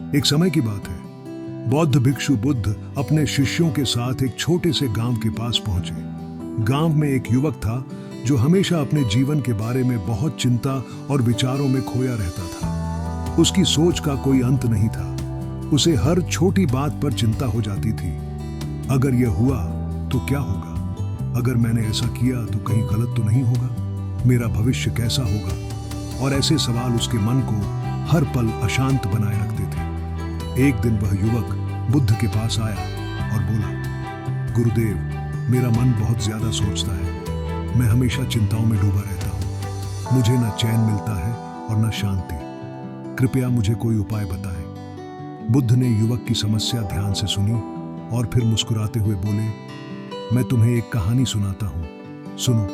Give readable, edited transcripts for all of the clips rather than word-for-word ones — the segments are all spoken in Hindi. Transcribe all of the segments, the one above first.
एक समय की बात है। बौद्ध भिक्षु बुद्ध अपने शिष्यों के साथ एक छोटे से गांव के पास पहुंचे। गांव में एक युवक था जो हमेशा अपने जीवन के बारे में बहुत चिंता और विचारों में खोया रहता था। उसकी सोच का कोई अंत नहीं था। उसे हर छोटी बात पर चिंता हो जाती थी। अगर यह हुआ तो क्या होगा? अगर मैंने ऐसा किया तो कहीं गलत तो नहीं होगा? मेरा भविष्य कैसा होगा? और ऐसे सवाल उसके मन को हर पल अशांत बनाए रखते थे। एक दिन वह युवक बुद्ध के पास आया और बोला, गुरुदेव, मेरा मन बहुत ज्यादा सोचता है। मैं हमेशा चिंताओं में डूबा रहता हूँ। मुझे न चैन मिलता है और न शांति। कृपया मुझे कोई उपाय बताएं। बुद्ध ने युवक की समस्या ध्यान से सुनी और फिर मुस्कुराते हुए बोले, मैं तुम्हें एक कहानी सुनाता हूँ, सुनो।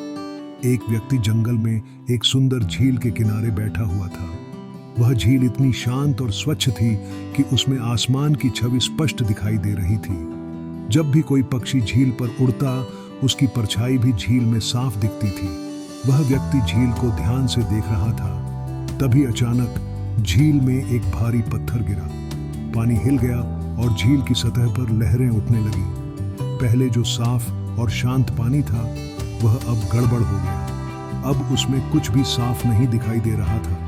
एक व्यक्ति जंगल में एक सुंदर झील के किनारे बैठा हुआ था। वह झील इतनी शांत और स्वच्छ थी कि उसमें आसमान की छवि स्पष्ट दिखाई दे रही थी। जब भी कोई पक्षी झील पर उड़ता, उसकी परछाई भी झील में साफ दिखती थी। वह व्यक्ति झील को ध्यान से देख रहा था। तभी अचानक झील में एक भारी पत्थर गिरा। पानी हिल गया और झील की सतह पर लहरें उठने लगी। पहले जो साफ और शांत पानी था, वह अब गड़बड़ हो गया। अब उसमें कुछ भी साफ नहीं दिखाई दे रहा था।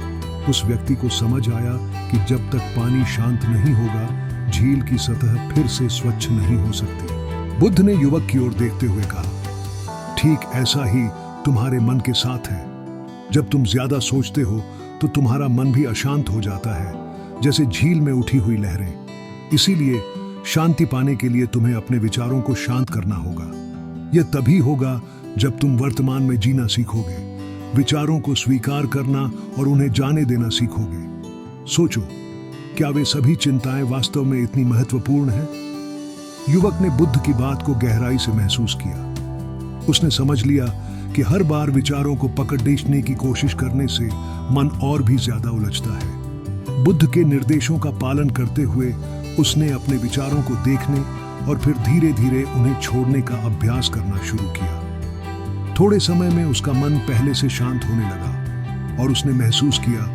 उस व्यक्ति को समझ आया कि जब तक पानी शांत नहीं होगा, झील की सतह फिर से स्वच्छ नहीं हो सकती। बुद्ध ने युवक की ओर देखते हुए कहा, ठीक ऐसा ही तुम्हारे मन के साथ है। जब तुम ज्यादा सोचते हो तो तुम्हारा मन भी अशांत हो जाता है, जैसे झील में उठी हुई लहरें। इसीलिए शांति पाने के लिए तुम्हें अपने विचारों को शांत करना होगा। यह तभी होगा जब तुम वर्तमान में जीना सीखोगे, विचारों को स्वीकार करना और उन्हें जाने देना सीखोगे। सोचो, क्या वे सभी चिंताएं वास्तव में इतनी महत्वपूर्ण हैं? युवक ने बुद्ध की बात को गहराई से महसूस किया। उसने समझ लिया कि हर बार विचारों को पकड़ने की कोशिश करने से मन और भी ज्यादा उलझता है। बुद्ध के निर्देशों का पालन करते हुए उसने अपने विचारों को देखने और फिर धीरे धीरे उन्हें छोड़ने का अभ्यास करना शुरू किया। थोड़े समय में उसका मन पहले से शांत होने लगा और उसने महसूस किया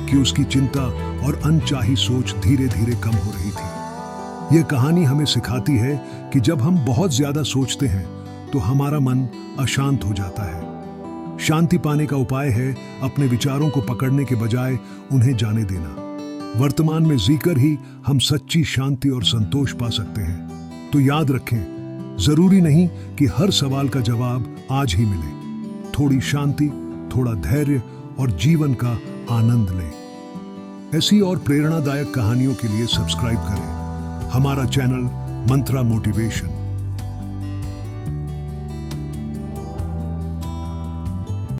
कि उसकी चिंता और अनचाही सोच धीरे धीरे कम हो रही थी। यह कहानी हमें सिखाती है कि जब हम बहुत ज्यादा सोचते हैं तो हमारा मन अशांत हो जाता है। शांति पाने का उपाय है अपने विचारों को पकड़ने के बजाय उन्हें जाने देना। वर्तमान में जीकर ही हम सच्ची शांति और संतोष पा सकते हैं। तो याद रखें, जरूरी नहीं कि हर सवाल का जवाब आज ही मिले। थोड़ी शांति, थोड़ा धैर्य और जीवन का आनंद लें। ऐसी और प्रेरणादायक कहानियों के लिए सब्सक्राइब करें हमारा चैनल मंत्रा मोटिवेशन।